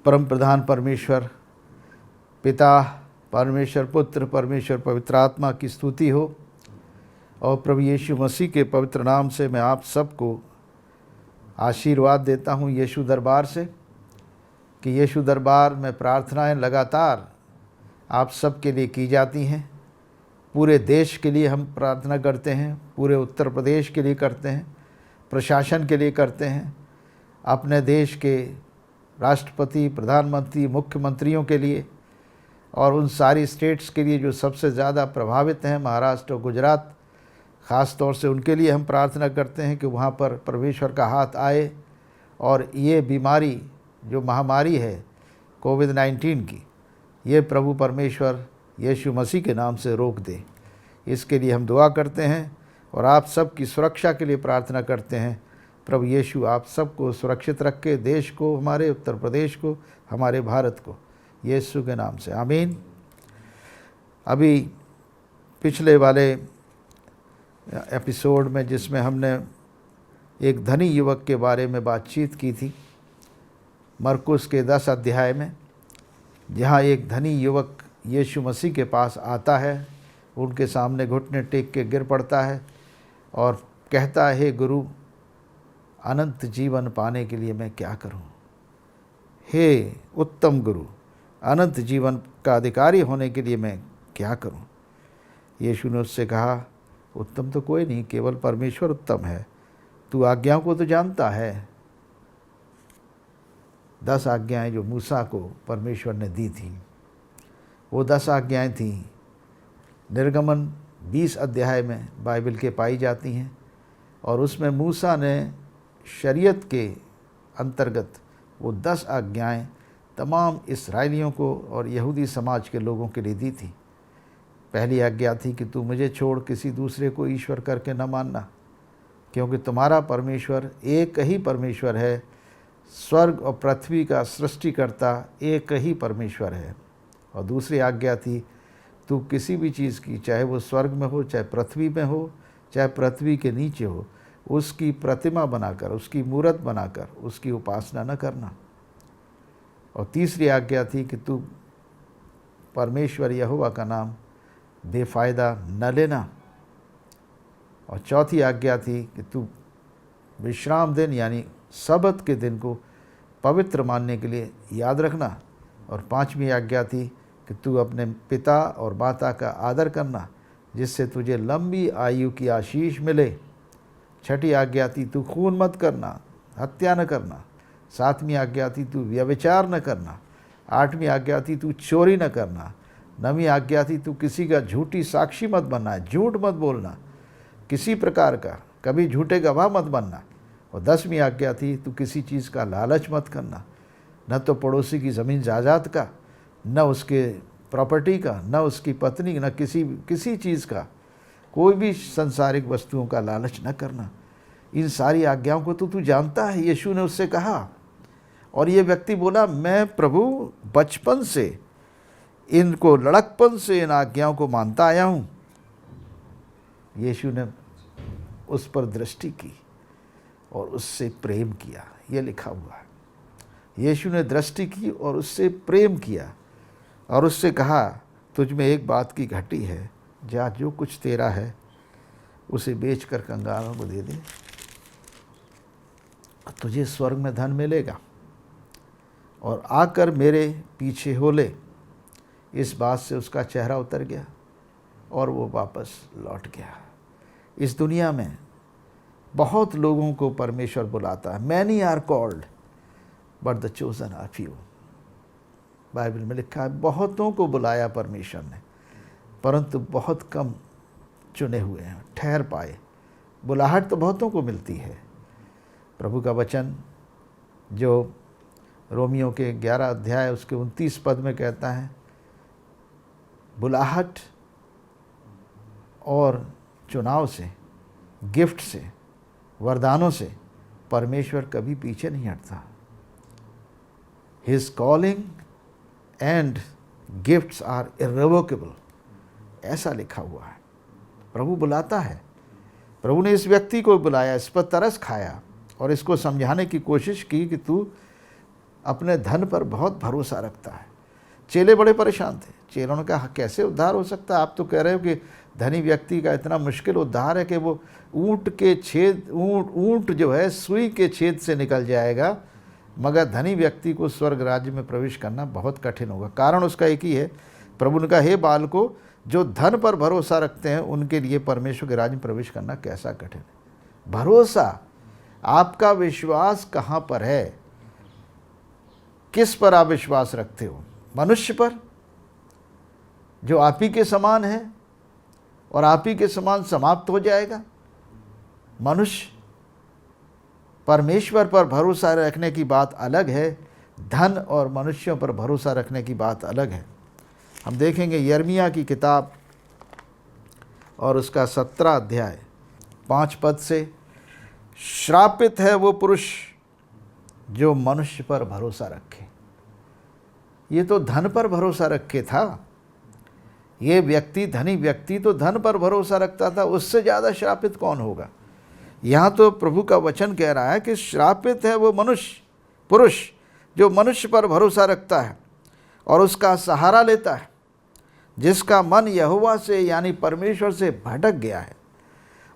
परम प्रधान परमेश्वर पिता, परमेश्वर पुत्र, परमेश्वर पवित्र आत्मा की स्तुति हो। और प्रभु यीशु मसीह के पवित्र नाम से मैं आप सबको आशीर्वाद देता हूँ यीशु दरबार से, कि यीशु दरबार में प्रार्थनाएं लगातार आप सबके लिए की जाती हैं। पूरे देश के लिए हम प्रार्थना करते हैं, पूरे उत्तर प्रदेश के लिए करते हैं, प्रशासन के लिए करते हैं, अपने देश के राष्ट्रपति, प्रधानमंत्री, मुख्यमंत्रियों के लिए और उन सारी स्टेट्स के लिए जो सबसे ज़्यादा प्रभावित हैं, महाराष्ट्र और गुजरात, ख़ास तौर से उनके लिए हम प्रार्थना करते हैं कि वहाँ पर परमेश्वर का हाथ आए और ये बीमारी जो महामारी है कोविड-19 की, ये प्रभु परमेश्वर यीशु मसीह के नाम से रोक दे। इसके लिए हम दुआ करते हैं और आप सब की सुरक्षा के लिए प्रार्थना करते हैं। प्रभु यीशु आप सबको सुरक्षित रखे, देश को, हमारे उत्तर प्रदेश को, हमारे भारत को, यीशु के नाम से आमीन। अभी पिछले वाले एपिसोड में जिसमें हमने एक धनी युवक के बारे में बातचीत की थी, मरकुस के 10 अध्याय में, जहाँ एक धनी युवक यीशु मसीह के पास आता है, उनके सामने घुटने टेक के गिर पड़ता है और कहता है, हे गुरु, अनंत जीवन पाने के लिए मैं क्या करूं? हे उत्तम गुरु, अनंत जीवन का अधिकारी होने के लिए मैं क्या करूं? यीशु ने उससे कहा, उत्तम तो कोई नहीं, केवल परमेश्वर उत्तम है। तू आज्ञाओं को तो जानता है, 10 आज्ञाएं जो मूसा को परमेश्वर ने दी थी, वो 10 आज्ञाएं थीं। निर्गमन 20 अध्याय में बाइबल के पाई जाती हैं और उसमें मूसा ने शरीयत के अंतर्गत वो 10 आज्ञाएं तमाम इस्राएलियों को और यहूदी समाज के लोगों के लिए दी थी। पहली आज्ञा थी कि तू मुझे छोड़ किसी दूसरे को ईश्वर करके न मानना, क्योंकि तुम्हारा परमेश्वर एक ही परमेश्वर है, स्वर्ग और पृथ्वी का सृष्टिकर्ता एक ही परमेश्वर है। और दूसरी आज्ञा थी, तू किसी भी चीज़ की, चाहे वो स्वर्ग में हो, चाहे पृथ्वी में हो, चाहे पृथ्वी के नीचे हो, उसकी प्रतिमा बनाकर, उसकी मूर्त बनाकर उसकी उपासना न करना। और तीसरी आज्ञा थी कि तू परमेश्वर यहोवा का नाम बेफ़ायदा न लेना। और चौथी आज्ञा थी कि तू विश्राम दिन यानी सबत के दिन को पवित्र मानने के लिए याद रखना। और पांचवी आज्ञा थी कि तू अपने पिता और माता का आदर करना, जिससे तुझे लंबी आयु की आशीष मिले। छठी आज्ञा थी, तू खून मत करना, हत्या न करना। सातवीं आज्ञा थी, तू व्यभिचार न करना। आठवीं आज्ञा थी, तू चोरी न करना। नवीं आज्ञा थी, तू किसी का झूठी साक्षी मत बनना, झूठ मत बोलना किसी प्रकार का, कभी झूठे गवाह मत बनना। और 10वीं आज्ञा थी, तू किसी चीज़ का लालच मत करना, न तो पड़ोसी की ज़मीन जायदाद का, न उसके प्रॉपर्टी का, न उसकी पत्नी, न किसी चीज़ का, कोई भी संसारिक वस्तुओं का लालच न करना। इन सारी आज्ञाओं को तो तू जानता है, यीशु ने उससे कहा। और ये व्यक्ति बोला, मैं प्रभु बचपन से इनको, लड़कपन से इन आज्ञाओं को मानता आया हूँ। यीशु ने उस पर दृष्टि की और उससे प्रेम किया, ये लिखा हुआ है। यीशु ने दृष्टि की और उससे प्रेम किया और उससे कहा, तुझ में एक बात की घटी है, जा जो कुछ तेरा है उसे बेचकर कंगालों को दे दे, तुझे स्वर्ग में धन मिलेगा, और आकर मेरे पीछे हो ले। इस बात से उसका चेहरा उतर गया और वो वापस लौट गया। इस दुनिया में बहुत लोगों को परमेश्वर बुलाता है। Many are called but the chosen are few. Bible में लिखा है, बहुतों को बुलाया परमेश्वर ने, परंतु बहुत कम चुने हुए हैं, ठहर पाए। बुलाहट तो बहुतों को मिलती है। प्रभु का वचन जो रोमियो के 11 अध्याय उसके 29 पद में कहता है, बुलाहट और चुनाव से, गिफ्ट से, वरदानों से परमेश्वर कभी पीछे नहीं हटता। His calling and gifts are irrevocable, ऐसा लिखा हुआ है। प्रभु बुलाता है। प्रभु ने इस व्यक्ति को बुलाया, इस पर तरस खाया और इसको समझाने की कोशिश की कि तू अपने धन पर बहुत भरोसा रखता है। चेले बड़े परेशान थे। चेलों ने कहा कैसे उद्धार हो सकता है? आप तो कह रहे हो कि धनी व्यक्ति का इतना मुश्किल उद्धार है कि वो ऊँट जो है सुई के छेद से निकल जाएगा, मगर धनी व्यक्ति को स्वर्ग राज्य में प्रवेश करना बहुत कठिन होगा। कारण उसका एक ही है। प्रभु ने कहा, हे बालकों, जो धन पर भरोसा रखते हैं उनके लिए परमेश्वर के राज्य में प्रवेश करना कैसा कठिन है। भरोसा, आपका विश्वास कहाँ पर है? किस पर आप विश्वास रखते हो? मनुष्य पर जो आप ही के समान है और आप ही के समान समाप्त हो जाएगा? मनुष्य, परमेश्वर पर भरोसा रखने की बात अलग है, धन और मनुष्यों पर भरोसा रखने की बात अलग है। हम देखेंगे यिर्मयाह की किताब और उसका 17 अध्याय 5 पद से, श्रापित है वो पुरुष जो मनुष्य पर भरोसा रखे। ये तो धन पर भरोसा रखे था। ये व्यक्ति, धनी व्यक्ति तो धन पर भरोसा रखता था, उससे ज़्यादा श्रापित कौन होगा? यहाँ तो प्रभु का वचन कह रहा है कि श्रापित है वो पुरुष जो मनुष्य पर भरोसा रखता है और उसका सहारा लेता है, जिसका मन यहोवा से यानी परमेश्वर से भटक गया है।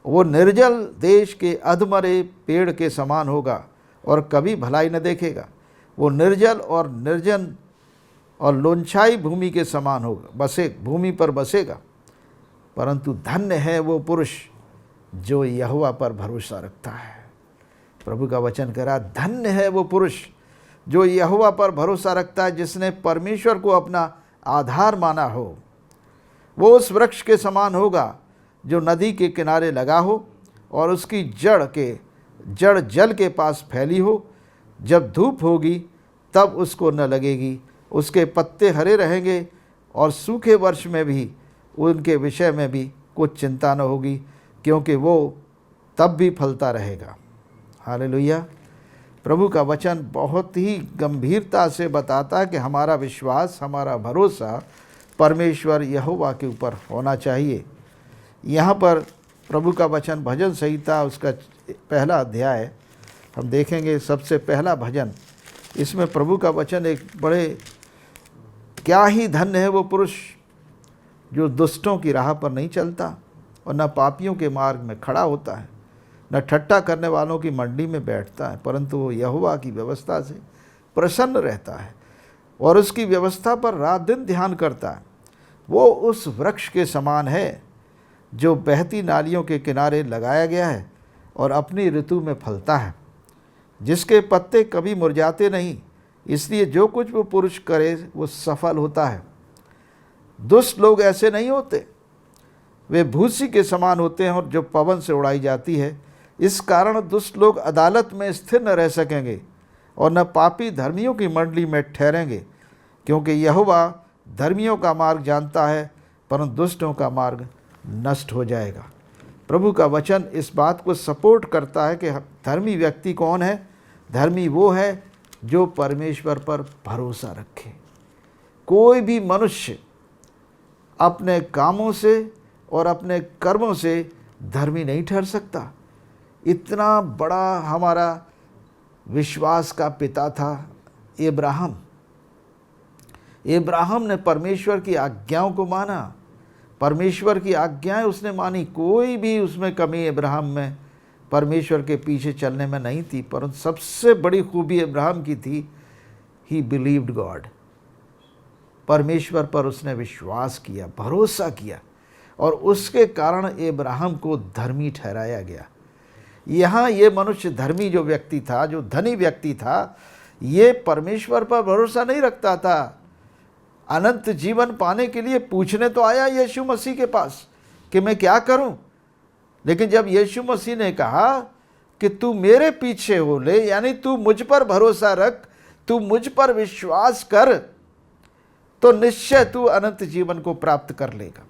वो निर्जल देश के अधमरे पेड़ के समान होगा और कभी भलाई न देखेगा। वो निर्जल और निर्जन और लोंछाई भूमि के समान होगा, भूमि पर बसेगा। परंतु धन्य है वो पुरुष जो यहोवा पर भरोसा रखता है। प्रभु का वचन कह रहा, धन्य है वो पुरुष जो यहोवा पर भरोसा रखता है, जिसने परमेश्वर को अपना आधार माना हो। वो उस वृक्ष के समान होगा जो नदी के किनारे लगा हो और उसकी जड़ जल के पास फैली हो। जब धूप होगी तब उसको न लगेगी, उसके पत्ते हरे रहेंगे और सूखे वर्ष में भी उनके विषय में भी कुछ चिंता न होगी, क्योंकि वो तब भी फलता रहेगा। हालेलुया। प्रभु का वचन बहुत ही गंभीरता से बताता है कि हमारा विश्वास, हमारा भरोसा परमेश्वर यहोवा के ऊपर होना चाहिए। यहाँ पर प्रभु का वचन भजन संहिता उसका 1 अध्याय हम देखेंगे। सबसे पहला भजन, इसमें प्रभु का वचन एक बड़े, क्या ही धन्य है वो पुरुष जो दुष्टों की राह पर नहीं चलता और न पापियों के मार्ग में खड़ा होता है, न ठट्ठा करने वालों की मंडी में बैठता है, परंतु वो यहोवा की व्यवस्था से प्रसन्न रहता है और उसकी व्यवस्था पर रात दिन ध्यान करता है। वो उस वृक्ष के समान है जो बहती नालियों के किनारे लगाया गया है और अपनी ऋतु में फलता है, जिसके पत्ते कभी मुरझाते नहीं। इसलिए जो कुछ वो पुरुष करे वो सफल होता है। दुष्ट लोग ऐसे नहीं होते, वे भूसी के समान होते हैं और जो पवन से उड़ाई जाती है। इस कारण दुष्ट लोग अदालत में स्थिर न रह सकेंगे और न पापी धर्मियों की मंडली में ठहरेंगे, क्योंकि यहोवा धर्मियों का मार्ग जानता है, परंतु दुष्टों का मार्ग नष्ट हो जाएगा। प्रभु का वचन इस बात को सपोर्ट करता है कि धर्मी व्यक्ति कौन है? धर्मी वो है जो परमेश्वर पर भरोसा रखे। कोई भी मनुष्य अपने कामों से और अपने कर्मों से धर्मी नहीं ठहर सकता। इतना बड़ा हमारा विश्वास का पिता था इब्राहिम। इब्राहिम ने परमेश्वर की आज्ञाओं को माना, परमेश्वर की आज्ञाएं उसने मानी। कोई भी उसमें कमी इब्राहिम में परमेश्वर के पीछे चलने में नहीं थी, परंतु सबसे बड़ी खूबी इब्राहिम की थी, ही बिलीव्ड गॉड। परमेश्वर पर उसने विश्वास किया, भरोसा किया और उसके कारण इब्राहिम को धर्मी ठहराया गया। यहाँ ये मनुष्य धर्मी जो व्यक्ति था, जो धनी व्यक्ति था, ये परमेश्वर पर भरोसा नहीं रखता था। अनंत जीवन पाने के लिए पूछने तो आया यीशु मसीह के पास कि मैं क्या करूं, लेकिन जब यीशु मसीह ने कहा कि तू मेरे पीछे हो ले, यानी तू मुझ पर भरोसा रख, तू मुझ पर विश्वास कर, तो निश्चय तू अनंत जीवन को प्राप्त कर लेगा।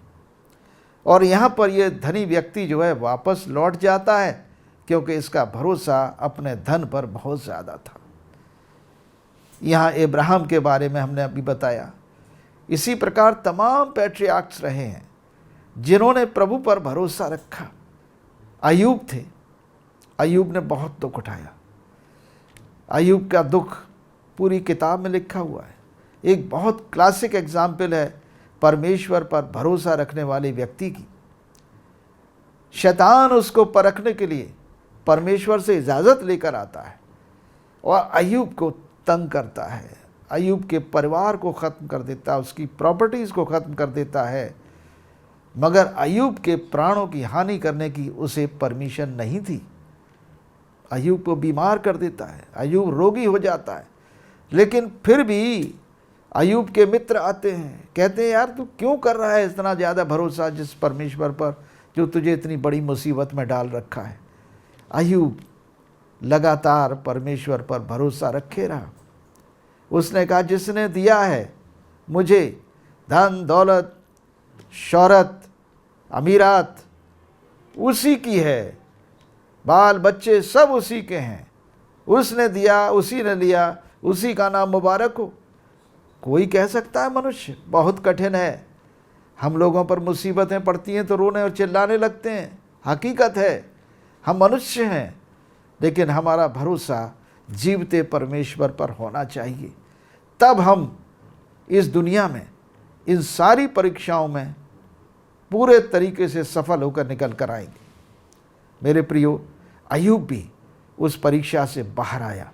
और यहाँ पर यह धनी व्यक्ति जो है वापस लौट जाता है, क्योंकि इसका भरोसा अपने धन पर बहुत ज़्यादा था। यहाँ इब्राहिम के बारे में हमने अभी बताया। इसी प्रकार तमाम पैट्रियार्क्स रहे हैं जिन्होंने प्रभु पर भरोसा रखा। अय्यूब थे, अय्यूब ने बहुत दुख उठाया। अय्यूब का दुख पूरी किताब में लिखा हुआ है। एक बहुत क्लासिक एग्जाम्पल है परमेश्वर पर भरोसा रखने वाले व्यक्ति की। शैतान उसको परखने के लिए परमेश्वर से इजाज़त लेकर आता है और अय्यूब को तंग करता है, अय्यूब के परिवार को ख़त्म कर देता है, उसकी प्रॉपर्टीज़ को ख़त्म कर देता है, मगर अय्यूब के प्राणों की हानि करने की उसे परमिशन नहीं थी। अय्यूब को बीमार कर देता है, अय्यूब रोगी हो जाता है, लेकिन फिर भी अय्यूब के मित्र आते हैं, कहते हैं यार तू क्यों कर रहा है इतना ज़्यादा भरोसा जिस परमेश्वर पर जो तुझे इतनी बड़ी मुसीबत में डाल रखा है। अय्यूब लगातार परमेश्वर पर भरोसा रखे रहा। उसने कहा जिसने दिया है मुझे धन दौलत शोहरत अमीरात उसी की है, बाल बच्चे सब उसी के हैं, उसने दिया उसी ने लिया, उसी का नाम मुबारक हो। कोई कह सकता है मनुष्य? बहुत कठिन है। हम लोगों पर मुसीबतें पड़ती हैं तो रोने और चिल्लाने लगते हैं, हकीकत है हम मनुष्य हैं, लेकिन हमारा भरोसा जीवते परमेश्वर पर होना चाहिए। तब हम इस दुनिया में इन सारी परीक्षाओं में पूरे तरीके से सफल होकर निकल कर आएंगे। मेरे प्रियो, अय्यूब भी उस परीक्षा से बाहर आया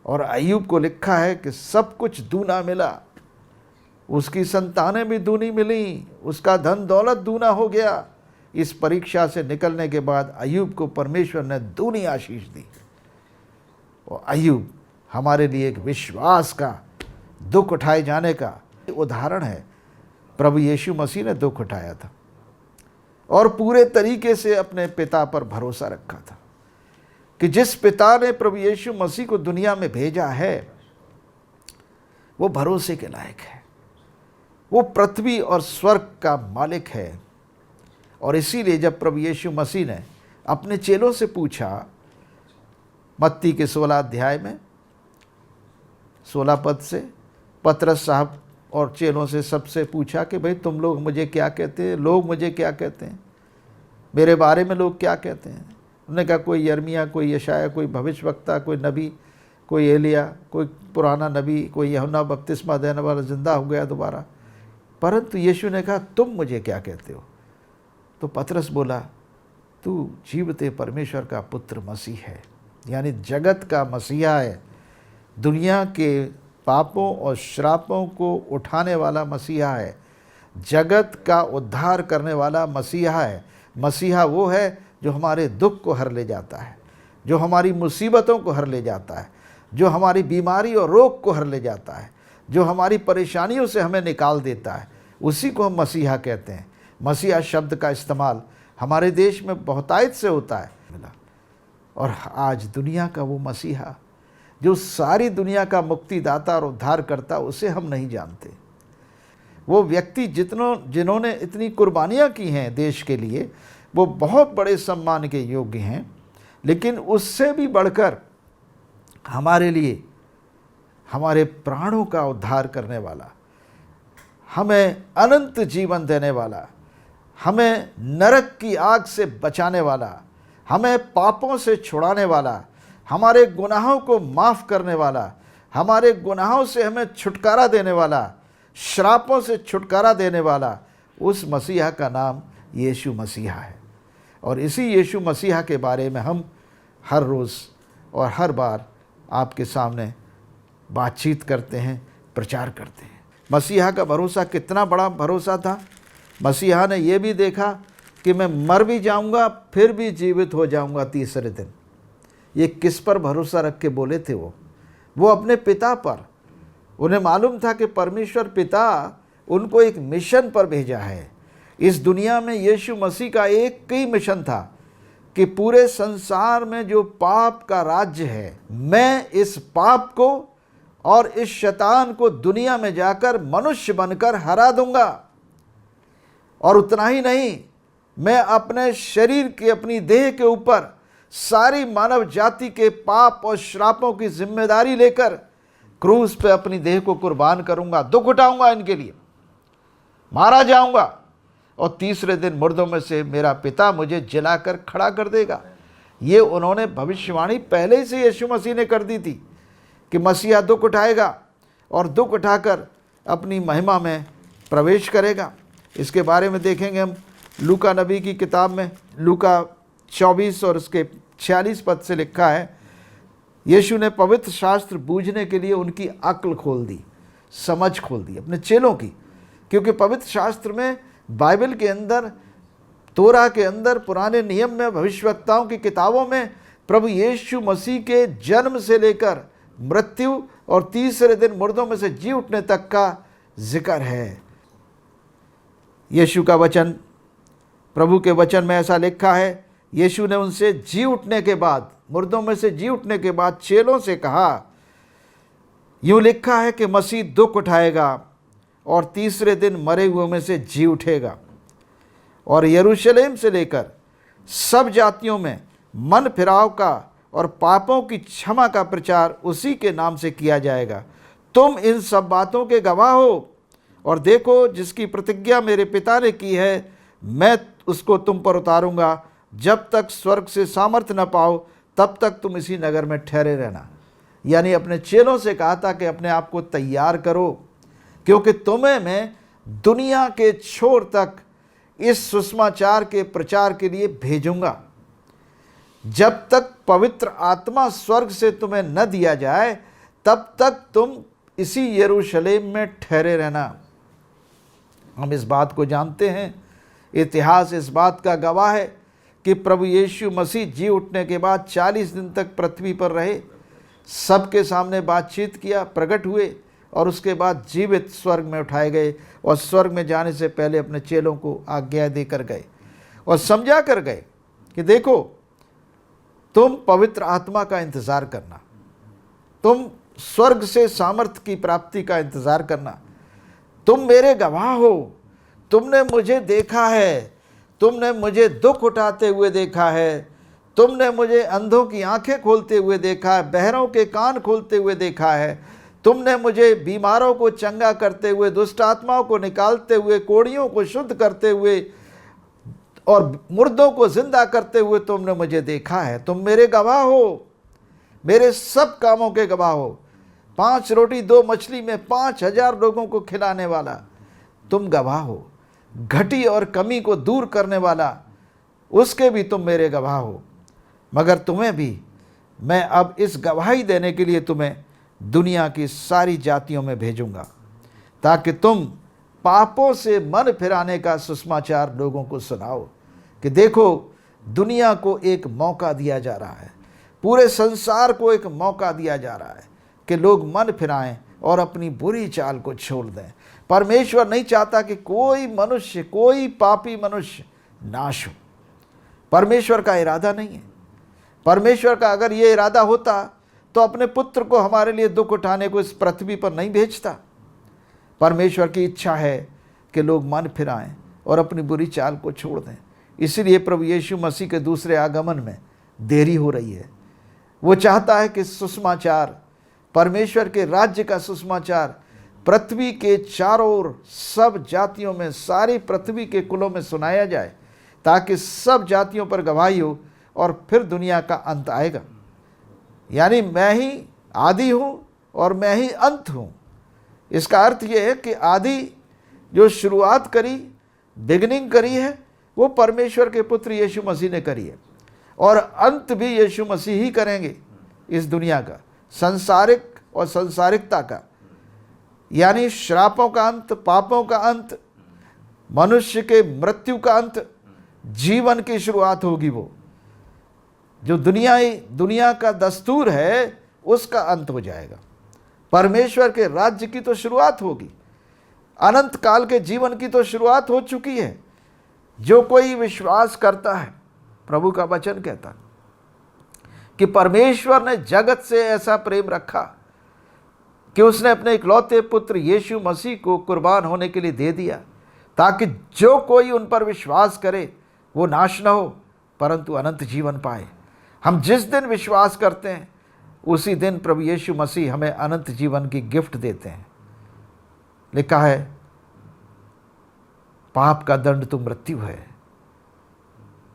और अय्यूब को लिखा है कि सब कुछ दूना मिला, उसकी संतानें भी दूनी मिली, उसका धन दौलत दूना हो गया। इस परीक्षा से निकलने के बाद अय्यूब को परमेश्वर ने दूनी आशीष दी। और अय्यूब हमारे लिए एक विश्वास का, दुख उठाए जाने का उदाहरण है। प्रभु यीशु मसीह ने दुख उठाया था और पूरे तरीके से अपने पिता पर भरोसा रखा था कि जिस पिता ने प्रभु यीशु मसीह को दुनिया में भेजा है वो भरोसे के लायक है, वो पृथ्वी और स्वर्ग का मालिक है। और इसीलिए जब प्रभु यीशु मसीह ने अपने चेलों से पूछा, मत्ती के 16 अध्याय में 16 पद से, पतरस साहब और चेलों से सबसे पूछा कि भाई तुम लोग मुझे क्या कहते हैं, लोग मुझे क्या कहते हैं, मेरे बारे में लोग क्या कहते हैं। उन्होंने कहा कोई यर्मिया, कोई यशाया, कोई भविष्यवक्ता, कोई नबी, कोई एलिया, कोई पुराना नबी, कोई यूहन्ना बपतिस्मा देने वाला जिंदा हो गया दोबारा। परंतु यीशु ने कहा तुम मुझे क्या कहते हो? तो पतरस बोला तू जीवते परमेश्वर का पुत्र मसीह है, यानी जगत का मसीहा है, दुनिया के पापों और श्रापों को उठाने वाला मसीहा है, जगत का उद्धार करने वाला मसीहा है। मसीहा वो है जो हमारे दुख को हर ले जाता है, जो हमारी मुसीबतों को हर ले जाता है, जो हमारी बीमारी और रोग को हर ले जाता है, जो हमारी परेशानियों से हमें निकाल देता है, उसी को हम मसीहा कहते हैं। मसीहा शब्द का इस्तेमाल हमारे देश में बहुतायत से होता है मिला। और आज दुनिया का वो मसीहा जो सारी दुनिया का मुक्तिदाता और उद्धार करता, उसे हम नहीं जानते। वो व्यक्ति जिन्होंने इतनी कुर्बानियाँ की हैं देश के लिए, वो बहुत बड़े सम्मान के योग्य हैं, लेकिन उससे भी बढ़कर हमारे लिए, हमारे प्राणों का उद्धार करने वाला, हमें अनंत जीवन देने वाला, हमें नरक की आग से बचाने वाला, हमें पापों से छुड़ाने वाला, हमारे गुनाहों को माफ़ करने वाला, हमारे गुनाहों से हमें छुटकारा देने वाला, श्रापों से छुटकारा देने वाला, उस मसीहा का नाम यीशु मसीहा है। और इसी यीशु मसीहा के बारे में हम हर रोज़ और हर बार आपके सामने बातचीत करते हैं, प्रचार करते हैं। मसीहा का भरोसा कितना बड़ा भरोसा था। मसीहा ने यह भी देखा कि मैं मर भी जाऊंगा फिर भी जीवित हो जाऊंगा तीसरे दिन। ये किस पर भरोसा रख के बोले थे? वो अपने पिता पर। उन्हें मालूम था कि परमेश्वर पिता उनको एक मिशन पर भेजा है। इस दुनिया में यीशु मसीह का एक ही मिशन था कि पूरे संसार में जो पाप का राज्य है, मैं इस पाप को और इस शैतान को दुनिया में जाकर मनुष्य बनकर हरा दूंगा। और उतना ही नहीं, मैं अपने शरीर के, अपनी देह के ऊपर सारी मानव जाति के पाप और श्रापों की जिम्मेदारी लेकर क्रूस पे अपनी देह को कुर्बान करूंगा, दुख उठाऊंगा, इनके लिए मारा जाऊंगा, और तीसरे दिन मुर्दों में से मेरा पिता मुझे जिलाकर खड़ा कर देगा। ये उन्होंने भविष्यवाणी पहले ही से यीशु मसीह ने कर दी थी कि मसीहा दुख उठाएगा और दुख उठाकर अपनी महिमा में प्रवेश करेगा। इसके बारे में देखेंगे हम लूका नबी की किताब में, लूका 24 और उसके 46 पद से लिखा है, यीशु ने पवित्र शास्त्र बूझने के लिए उनकी अक्ल खोल दी, समझ खोल दी अपने चेलों की। क्योंकि पवित्र शास्त्र में, बाइबल के अंदर, तोरा के अंदर, पुराने नियम में, भविष्यवक्ताओं की किताबों में प्रभु यीशु मसीह के जन्म से लेकर मृत्यु और तीसरे दिन मुर्दों में से जी उठने तक का जिक्र है। यीशु का वचन, प्रभु के वचन में ऐसा लिखा है, यीशु ने उनसे जी उठने के बाद, मुर्दों में से जी उठने के बाद चेलों से कहा, यूं लिखा है कि मसीह दुख उठाएगा और तीसरे दिन मरे हुए में से जी उठेगा, और यरूशलेम से लेकर सब जातियों में मन फिराव का और पापों की क्षमा का प्रचार उसी के नाम से किया जाएगा। तुम इन सब बातों के गवाह हो, और देखो जिसकी प्रतिज्ञा मेरे पिता ने की है, मैं उसको तुम पर उतारूंगा। जब तक स्वर्ग से सामर्थ्य न पाओ तब तक तुम इसी नगर में ठहरे रहना। यानी अपने चेलों से कहा था कि अपने आप को तैयार करो, क्योंकि तुम्हें मैं दुनिया के छोर तक इस सुसमाचार के प्रचार के लिए भेजूंगा। जब तक पवित्र आत्मा स्वर्ग से तुम्हें न दिया जाए तब तक तुम इसी यरूशलेम में ठहरे रहना। हम इस बात को जानते हैं, इतिहास इस बात का गवाह है कि प्रभु यीशु मसीह जी उठने के बाद 40 दिन तक पृथ्वी पर रहे, सबके सामने बातचीत किया, प्रकट हुए, और उसके बाद जीवित स्वर्ग में उठाए गए, और स्वर्ग में जाने से पहले अपने चेलों को आज्ञा देकर गए और समझा कर गए कि देखो, तुम पवित्र आत्मा का इंतज़ार करना, तुम स्वर्ग से सामर्थ्य की प्राप्ति का इंतज़ार करना, तुम मेरे गवाह हो, तुमने मुझे देखा है, तुमने मुझे दुख उठाते हुए देखा है, तुमने मुझे अंधों की आंखें खोलते हुए देखा है, बहरों के कान खोलते हुए देखा है, तुमने मुझे बीमारों को चंगा करते हुए, दुष्ट आत्माओं को निकालते हुए, कोढ़ियों को शुद्ध करते हुए और मुर्दों को जिंदा करते हुए तुमने मुझे देखा है। तुम मेरे गवाह हो, मेरे सब कामों के गवाह हो। 5 रोटी 2 मछली में 5000 लोगों को खिलाने वाला तुम गवाह हो। घटी और कमी को दूर करने वाला, उसके भी तुम मेरे गवाह हो। मगर तुम्हें भी मैं अब इस गवाही देने के लिए तुम्हें दुनिया की सारी जातियों में भेजूंगा, ताकि तुम पापों से मन फिराने का सुसमाचार लोगों को सुनाओ। कि देखो, दुनिया को एक मौका दिया जा रहा है, पूरे संसार को एक मौका दिया जा रहा है कि लोग मन फिराएं और अपनी बुरी चाल को छोड़ दें। परमेश्वर नहीं चाहता कि कोई मनुष्य, कोई पापी मनुष्य नाश हो। परमेश्वर का इरादा नहीं है। परमेश्वर का अगर ये इरादा होता तो अपने पुत्र को हमारे लिए दुख उठाने को इस पृथ्वी पर नहीं भेजता। परमेश्वर की इच्छा है कि लोग मन फिराएं और अपनी बुरी चाल को छोड़ दें। इसीलिए प्रभु यीशु मसीह के दूसरे आगमन में देरी हो रही है। वो चाहता है कि सुसमाचार, परमेश्वर के राज्य का सुसमाचार पृथ्वी के चारों ओर सब जातियों में, सारी पृथ्वी के कुलों में सुनाया जाए, ताकि सब जातियों पर गवाही हो और फिर दुनिया का अंत आएगा। यानी मैं ही आदि हूँ और मैं ही अंत हूँ। इसका अर्थ ये है कि आदि जो शुरुआत करी, बिगनिंग करी है, वो परमेश्वर के पुत्र यीशु मसीह ने करी है, और अंत भी यीशु मसीह ही करेंगे इस दुनिया का, संसारिक और संसारिकता का। यानी श्रापों का अंत, पापों का अंत, मनुष्य के मृत्यु का अंत, जीवन की शुरुआत होगी। वो जो दुनिया का दस्तूर है उसका अंत हो जाएगा। परमेश्वर के राज्य की तो शुरुआत होगी, अनंत काल के जीवन की तो शुरुआत हो चुकी है। जो कोई विश्वास करता है, प्रभु का वचन कहता कि परमेश्वर ने जगत से ऐसा प्रेम रखा कि उसने अपने इकलौते पुत्र यीशु मसीह को कुर्बान होने के लिए दे दिया, ताकि जो कोई उन पर विश्वास करे वो नाश न हो परंतु अनंत जीवन पाए। हम जिस दिन विश्वास करते हैं उसी दिन प्रभु यीशु मसीह हमें अनंत जीवन की गिफ्ट देते हैं। लिखा है, पाप का दंड तो मृत्यु है,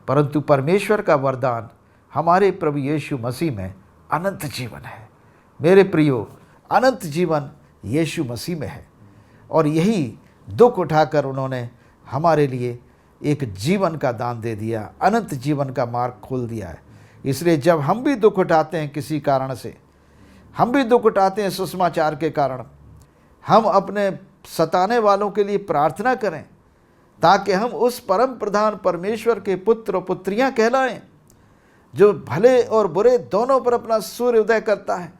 परंतु परमेश्वर का वरदान हमारे प्रभु यीशु मसीह में अनंत जीवन है। मेरे प्रियो, अनंत जीवन यीशु मसीह में है, और यही दुख उठाकर उन्होंने हमारे लिए एक जीवन का दान दे दिया, अनंत जीवन का मार्ग खोल दिया है। इसलिए जब हम भी दुख उठाते हैं किसी कारण से, हम भी दुख उठाते हैं सुसमाचार के कारण, हम अपने सताने वालों के लिए प्रार्थना करें, ताकि हम उस परम प्रधान परमेश्वर के पुत्र और पुत्रियां कहलाएं, जो भले और बुरे दोनों पर अपना सूर्य उदय करता है,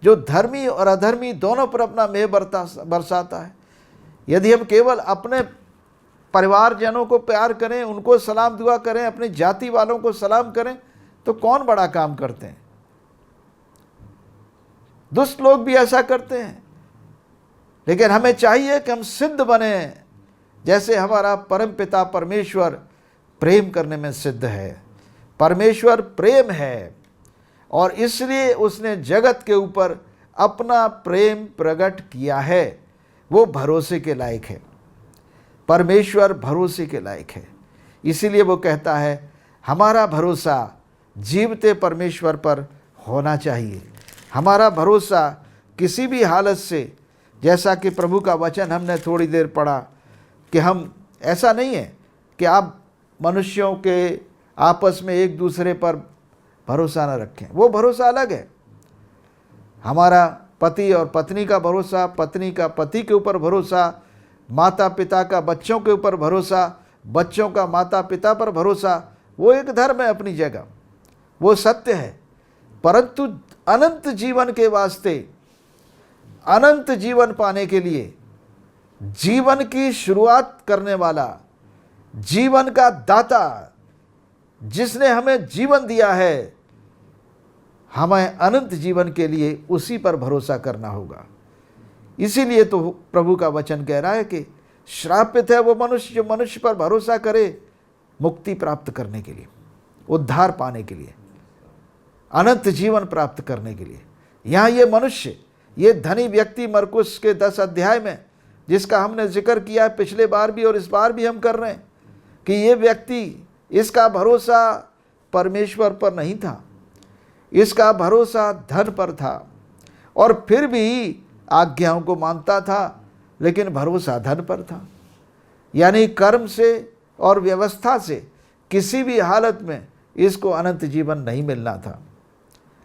जो धर्मी और अधर्मी दोनों पर अपना मेघ बरसाता है। यदि हम केवल अपने परिवारजनों को प्यार करें, उनको सलाम दुआ करें, अपनी जाति वालों को सलाम करें, तो कौन बड़ा काम करते हैं? दुष्ट लोग भी ऐसा करते हैं। लेकिन हमें चाहिए कि हम सिद्ध बने, जैसे हमारा परम पिता परमेश्वर प्रेम करने में सिद्ध है। परमेश्वर प्रेम है, और इसलिए उसने जगत के ऊपर अपना प्रेम प्रकट किया है। वो भरोसे के लायक है, परमेश्वर भरोसे के लायक है। इसीलिए वो कहता है हमारा भरोसा जीवते परमेश्वर पर होना चाहिए। हमारा भरोसा किसी भी हालत से, जैसा कि प्रभु का वचन हमने थोड़ी देर पढ़ा, कि हम ऐसा नहीं है कि आप मनुष्यों के आपस में एक दूसरे पर भरोसा न रखें, वो भरोसा अलग है। हमारा पति और पत्नी का भरोसा, पत्नी का पति के ऊपर भरोसा, माता पिता का बच्चों के ऊपर भरोसा, बच्चों का माता पिता पर भरोसा, वो एक धर्म है अपनी जगह, वो सत्य है। परंतु अनंत जीवन के वास्ते, अनंत जीवन पाने के लिए, जीवन की शुरुआत करने वाला, जीवन का दाता, जिसने हमें जीवन दिया है, हमें अनंत जीवन के लिए उसी पर भरोसा करना होगा। इसीलिए तो प्रभु का वचन कह रहा है कि श्रापित है वो मनुष्य जो मनुष्य पर भरोसा करे, मुक्ति प्राप्त करने के लिए, उद्धार पाने के लिए, अनंत जीवन प्राप्त करने के लिए। यहाँ ये मनुष्य, ये धनी व्यक्ति, मरकुस के 10 अध्याय में, जिसका हमने जिक्र किया पिछले बार भी और इस बार भी हम कर रहे हैं, कि ये व्यक्ति, इसका भरोसा परमेश्वर पर नहीं था, इसका भरोसा धन पर था, और फिर भी आज्ञाओं को मानता था, लेकिन भरोसा धन पर था। यानी कर्म से और व्यवस्था से किसी भी हालत में इसको अनंत जीवन नहीं मिलना था।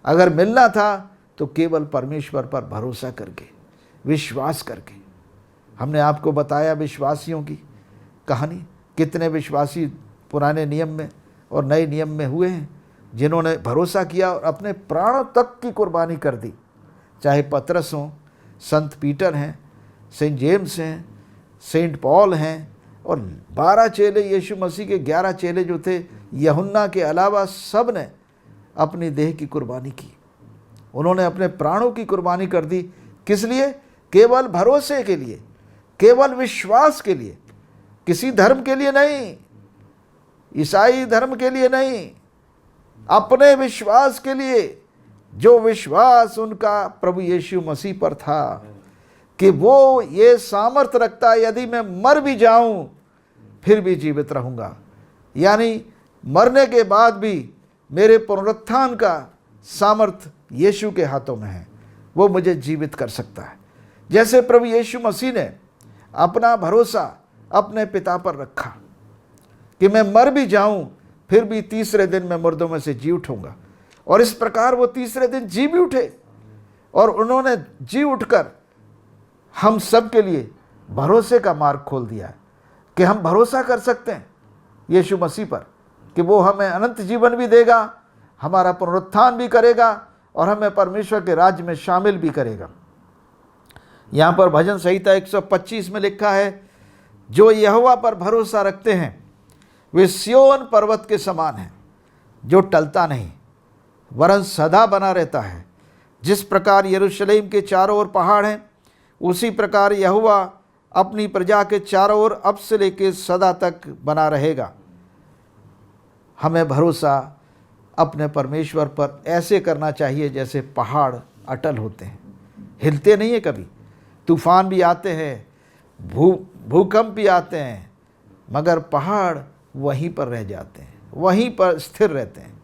अगर मिलना था तो केवल परमेश्वर पर भरोसा करके, विश्वास करके। हमने आपको बताया विश्वासियों की कहानी, कितने विश्वासी पुराने नियम में और नए नियम में हुए हैं, जिन्होंने भरोसा किया और अपने प्राणों तक की कुर्बानी कर दी। चाहे पतरस हों, संत पीटर हैं, सेंट जेम्स हैं, सेंट पॉल हैं, और 12 चेले, यीशु मसीह के 11 चेले जो थे, यूहन्ना के अलावा सब ने अपनी देह की कुर्बानी की। उन्होंने अपने प्राणों की कुर्बानी कर दी। किस लिए? केवल भरोसे के लिए, केवल विश्वास के लिए, किसी धर्म के लिए नहीं, ईसाई धर्म के लिए नहीं, अपने विश्वास के लिए, जो विश्वास उनका प्रभु यीशु मसीह पर था, कि वो ये सामर्थ रखता है, यदि मैं मर भी जाऊं फिर भी जीवित रहूंगा। यानी मरने के बाद भी मेरे पुनरुत्थान का सामर्थ यीशु के हाथों में है, वो मुझे जीवित कर सकता है। जैसे प्रभु यीशु मसीह ने अपना भरोसा अपने पिता पर रखा, कि मैं मर भी जाऊं फिर भी तीसरे दिन मैं मुर्दों में से जी उठूंगा, और इस प्रकार वो तीसरे दिन जी भी उठे, और उन्होंने जी उठकर हम सब के लिए भरोसे का मार्ग खोल दिया है, कि हम भरोसा कर सकते हैं यीशु मसीह पर, कि वो हमें अनंत जीवन भी देगा, हमारा पुनरुत्थान भी करेगा, और हमें परमेश्वर के राज्य में शामिल भी करेगा। यहाँ पर भजन संहिता 125 में लिखा है, जो यहोवा पर भरोसा रखते हैं वे सिय्योन पर्वत के समान हैं, जो टलता नहीं वरन सदा बना रहता है। जिस प्रकार यरूशलेम के चारों ओर पहाड़ हैं, उसी प्रकार यहोवा अपनी प्रजा के चारों ओर अब से लेकर सदा तक बना रहेगा। हमें भरोसा अपने परमेश्वर पर ऐसे करना चाहिए जैसे पहाड़ अटल होते हैं, हिलते नहीं है कभी। तूफान भी आते हैं, भूकंप भी आते हैं, मगर पहाड़ वहीं पर रह जाते हैं, वहीं पर स्थिर रहते हैं।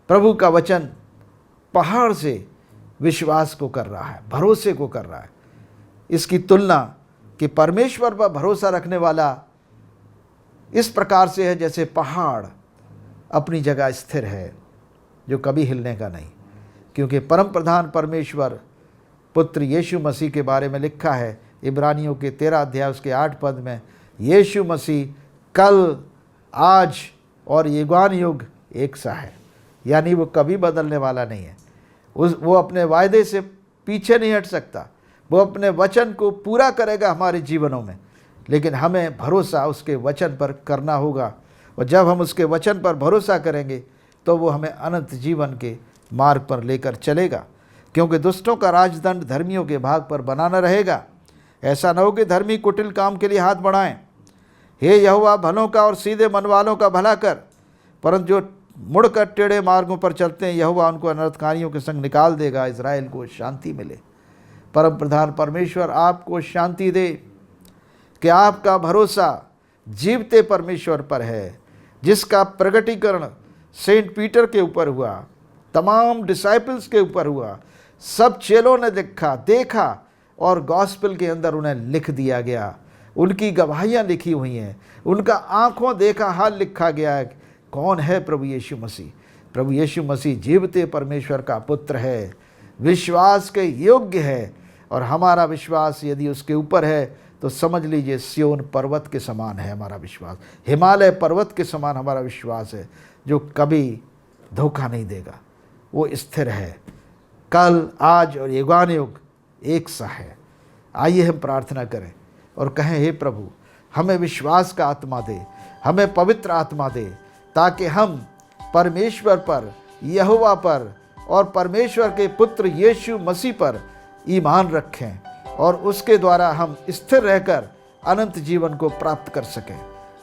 प्रभु का वचन पहाड़ से विश्वास को कर रहा है, भरोसे को कर रहा है। इसकी तुलना कि परमेश्वर पर भरोसा रखने वाला इस प्रकार से है जैसे पहाड़ अपनी जगह स्थिर है, जो कभी हिलने का नहीं। क्योंकि परम प्रधान परमेश्वर पुत्र यीशु मसीह के बारे में लिखा है इब्रानियों के 13 अध्याय उसके 8 पद में, यीशु मसीह कल, आज और युगान युग एक सा है। यानी वो कभी बदलने वाला नहीं है। वो अपने वायदे से पीछे नहीं हट सकता। वो अपने वचन को पूरा करेगा हमारे जीवनों में, लेकिन हमें भरोसा उसके वचन पर करना होगा। और जब हम उसके वचन पर भरोसा करेंगे तो वो हमें अनंत जीवन के मार्ग पर लेकर चलेगा। क्योंकि दुष्टों का राजदंड धर्मियों के भाग पर बनाना रहेगा। ऐसा न हो कि धर्मी कुटिल काम के लिए हाथ बढ़ाएं। हे यहोवा, भलों का और सीधे मन वालों का भला कर, परंतु जो मुड़कर टेढ़े मार्गों पर चलते हैं यहोवा उनको अनर्थकारियों के संग निकाल देगा। इज़राइल को शांति मिले। परम प्रधान परमेश्वर आपको शांति दे कि आपका भरोसा जीवते परमेश्वर पर है, जिसका प्रगटीकरण सेंट पीटर के ऊपर हुआ, तमाम डिसाइपल्स के ऊपर हुआ। सब चेलों ने देखा और गॉस्पेल के अंदर उन्हें लिख दिया गया। उनकी गवाहियाँ लिखी हुई हैं, उनका आँखों देखा हाल लिखा गया है। कौन है प्रभु यीशु मसीह? प्रभु यीशु मसीह जीवते परमेश्वर का पुत्र है, विश्वास के योग्य है। और हमारा विश्वास यदि उसके ऊपर है तो समझ लीजिए सियोन पर्वत के समान है हमारा विश्वास, हिमालय पर्वत के समान हमारा विश्वास है, जो कभी धोखा नहीं देगा। वो स्थिर है, कल, आज और युगान युग एक सा है। आइए हम प्रार्थना करें और कहें, हे प्रभु, हमें विश्वास का आत्मा दे, हमें पवित्र आत्मा दे, ताकि हम परमेश्वर पर, यहोवा पर और परमेश्वर के पुत्र यीशु मसीह पर ईमान रखें और उसके द्वारा हम स्थिर रहकर अनंत जीवन को प्राप्त कर सकें।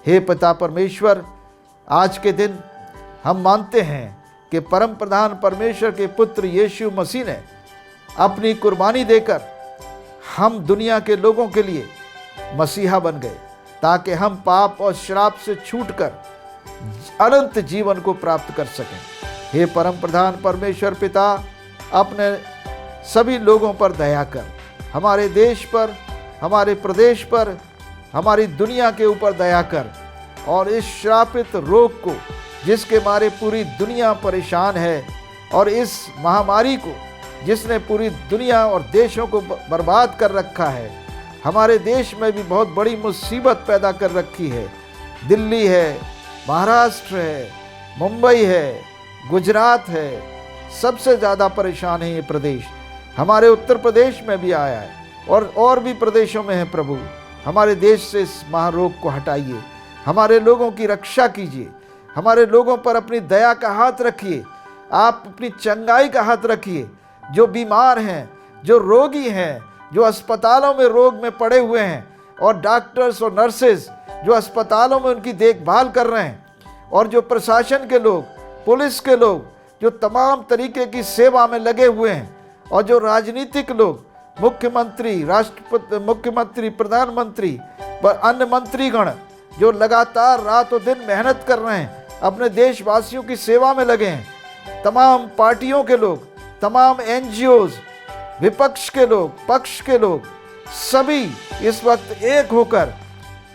हे पिता परमेश्वर, आज के दिन हम मानते हैं कि परम प्रधान परमेश्वर के पुत्र यीशु मसीह ने अपनी कुर्बानी देकर हम दुनिया के लोगों के लिए मसीहा बन गए, ताकि हम पाप और श्राप से छूटकर अनंत जीवन को प्राप्त कर सकें। हे परम प्रधान परमेश्वर पिता, अपने सभी लोगों पर दया कर, हमारे देश पर, हमारे प्रदेश पर, हमारी दुनिया के ऊपर दया कर, और इस श्रापित रोग को जिसके मारे पूरी दुनिया परेशान है, और इस महामारी को जिसने पूरी दुनिया और देशों को बर्बाद कर रखा है, हमारे देश में भी बहुत बड़ी मुसीबत पैदा कर रखी है। दिल्ली है, महाराष्ट्र है, मुंबई है, गुजरात है, सबसे ज़्यादा परेशान है ये प्रदेश। हमारे उत्तर प्रदेश में भी आया है और भी प्रदेशों में है। प्रभु, हमारे देश से इस महारोग को हटाइए, हमारे लोगों की रक्षा कीजिए, हमारे लोगों पर अपनी दया का हाथ रखिए, आप अपनी चंगाई का हाथ रखिए। जो बीमार हैं, जो रोगी हैं, जो अस्पतालों में रोग में पड़े हुए हैं, और डॉक्टर्स और नर्सेज जो अस्पतालों में उनकी देखभाल कर रहे हैं, और जो प्रशासन के लोग, पुलिस के लोग जो तमाम तरीके की सेवा में लगे हुए हैं, और जो राजनीतिक लोग, मुख्यमंत्री, राष्ट्रपति, मुख्यमंत्री, प्रधानमंत्री, अन्य मंत्रीगण जो लगातार रातों दिन मेहनत कर रहे हैं, अपने देशवासियों की सेवा में लगे हैं। तमाम पार्टियों के लोग, तमाम NGOs, विपक्ष के लोग, पक्ष के लोग, सभी इस वक्त एक होकर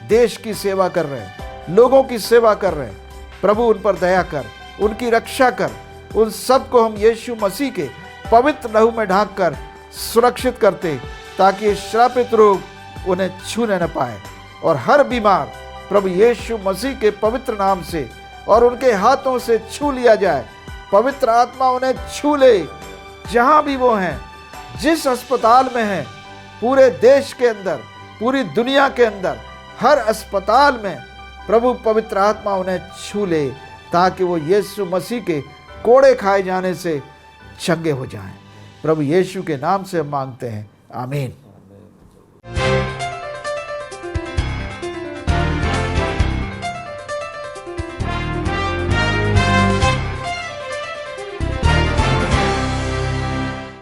देश की सेवा कर रहे हैं, लोगों की सेवा कर रहे हैं। प्रभु, उन पर दया कर, उनकी रक्षा कर। उन सबको हम यीशु मसीह के पवित्र लहू में ढांक कर सुरक्षित करते, ताकि श्रापित रोग उन्हें छूने न पाए। और हर बीमार प्रभु यीशु मसीह के पवित्र नाम से और उनके हाथों से छू लिया जाए। पवित्र आत्मा उन्हें छू ले, जहाँ भी वो हैं, जिस अस्पताल में हैं, पूरे देश के अंदर, पूरी दुनिया के अंदर, हर अस्पताल में प्रभु पवित्र आत्मा उन्हें छू ले, ताकि वो यीशु मसीह के कोड़े खाए जाने से चंगे हो जाएं। प्रभु यीशु के नाम से हम मांगते हैं, आमीन।